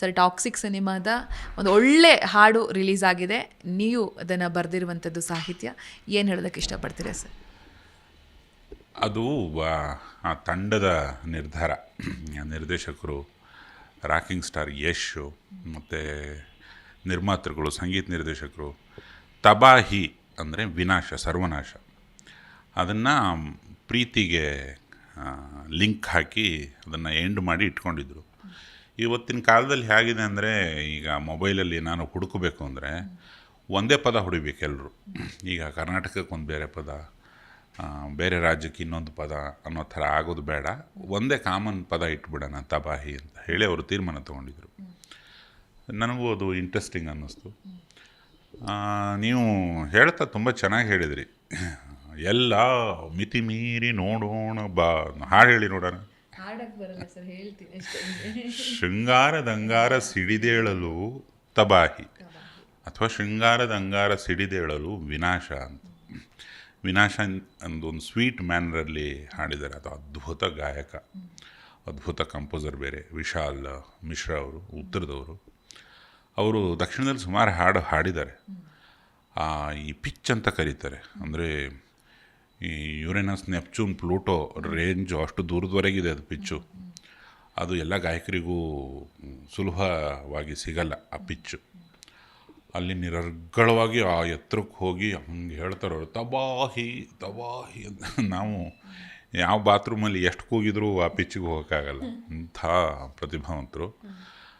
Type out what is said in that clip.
Sir toxic ಸಿನಿಮಾದ ಒಂದು ಒಳ್ಳೆ ಹಾಡು ರಿಲೀಸ್ ಆಗಿದೆ, ನೀವು ಅದನ್ನು ಬರೆದಿರುವಂಥದ್ದು ಸಾಹಿತ್ಯ, ಏನು ಹೇಳೋದಕ್ಕೆ ಇಷ್ಟಪಡ್ತೀರಾ ಸರ್? ಅದು ಆ ತಂಡದ ನಿರ್ಧಾರ. ನಿರ್ದೇಶಕರು ರಾಕಿಂಗ್ ಸ್ಟಾರ್ ಯಶ್ ಮತ್ತು ನಿರ್ಮಾತೃಗಳು, ಸಂಗೀತ ನಿರ್ದೇಶಕರು ತಬಾಹಿ ಅಂದರೆ ವಿನಾಶ, ಸರ್ವನಾಶ, ಅದನ್ನು ಪ್ರೀತಿಗೆ ಲಿಂಕ್ ಹಾಕಿ ಅದನ್ನು ಎಂಡ್ ಮಾಡಿ ಇಟ್ಕೊಂಡಿದ್ರು. ಇವತ್ತಿನ ಕಾಲದಲ್ಲಿ ಹೇಗಿದೆ ಅಂದರೆ, ಈಗ ಮೊಬೈಲಲ್ಲಿ ನಾನು ಹುಡುಕಬೇಕು ಅಂದರೆ ಒಂದೇ ಪದ ಹೊಡಿಬೇಕು ಎಲ್ಲರೂ. ಈಗ ಕರ್ನಾಟಕಕ್ಕೆ ಒಂದು ಬೇರೆ ಪದ, ಬೇರೆ ರಾಜ್ಯಕ್ಕೆ ಇನ್ನೊಂದು ಪದ ಅನ್ನೋ ಥರ ಆಗೋದು ಬೇಡ, ಒಂದೇ ಕಾಮನ್ ಪದ ಇಟ್ಬಿಡೋಣ ತಬಾಹಿ ಅಂತ ಹೇಳಿ ಅವರು ತೀರ್ಮಾನ ತೊಗೊಂಡಿದ್ರು. ನನಗೂ ಅದು ಇಂಟ್ರೆಸ್ಟಿಂಗ್ ಅನ್ನಿಸ್ತು. ನೀವು ಹೇಳ್ತಾ ತುಂಬ ಚೆನ್ನಾಗಿ ಹೇಳಿದ್ರಿ. ಎಲ್ಲ ಮಿತಿ ಮೀರಿ ನೋಡೋಣ ಬಾ, ಹಾಡು ಹೇಳಿ ನೋಡೋಣ. ಶೃಂಗಾರದಂಗಾರ ಸಿಡಿದೇಳಲು ತಬಾಹಿ, ಅಥವಾ ಶೃಂಗಾರದಂಗಾರ ಸಿಡಿದೇಳಲು ವಿನಾಶ ಅಂತ. ವಿನಾಶ ಒಂದು ಸ್ವೀಟ್ ಮ್ಯಾನರಲ್ಲಿ ಹಾಡಿದ್ದಾರೆ. ಅದು ಅದ್ಭುತ ಗಾಯಕ, ಅದ್ಭುತ ಕಂಪೋಸರ್ ಬೇರೆ. ವಿಶಾಲ್ ಮಿಶ್ರಾ ಅವರು ಉತ್ತರದವರು. ಅವರು ದಕ್ಷಿಣದಲ್ಲಿ ಸುಮಾರು ಹಾಡು ಹಾಡಿದ್ದಾರೆ. ಈ ಪಿಚ್ ಅಂತ ಕರೀತಾರೆ, ಅಂದರೆ ಈ ಯುರೇನಸ್, ನೆಪ್ಚೂನ್, ಪ್ಲೂಟೋ ರೇಂಜು ಅಷ್ಟು ದೂರದವರೆಗಿದೆ ಅದು ಪಿಚ್ಚು. ಅದು ಎಲ್ಲ ಗಾಯಕರಿಗೂ ಸುಲಭವಾಗಿ ಸಿಗಲ್ಲ ಆ ಪಿಚ್ಚು. ಅಲ್ಲಿ ನಿರರ್ಗಳವಾಗಿ ಆ ಎತ್ತರಕ್ಕೆ ಹೋಗಿ ಹಂಗೆ ಹೇಳ್ತಾರೆ ಅವರು, ತಬಾಹಿ ತಬಾಹಿ ಅಂತ. ನಾವು ಯಾವ ಬಾತ್ರೂಮಲ್ಲಿ ಎಷ್ಟು ಕೂಗಿದ್ರೂ ಆ ಪಿಚ್ಚಿಗೆ ಹೋಗೋಕ್ಕಾಗಲ್ಲ, ಅಂಥ ಪ್ರತಿಭಾವಂತರು.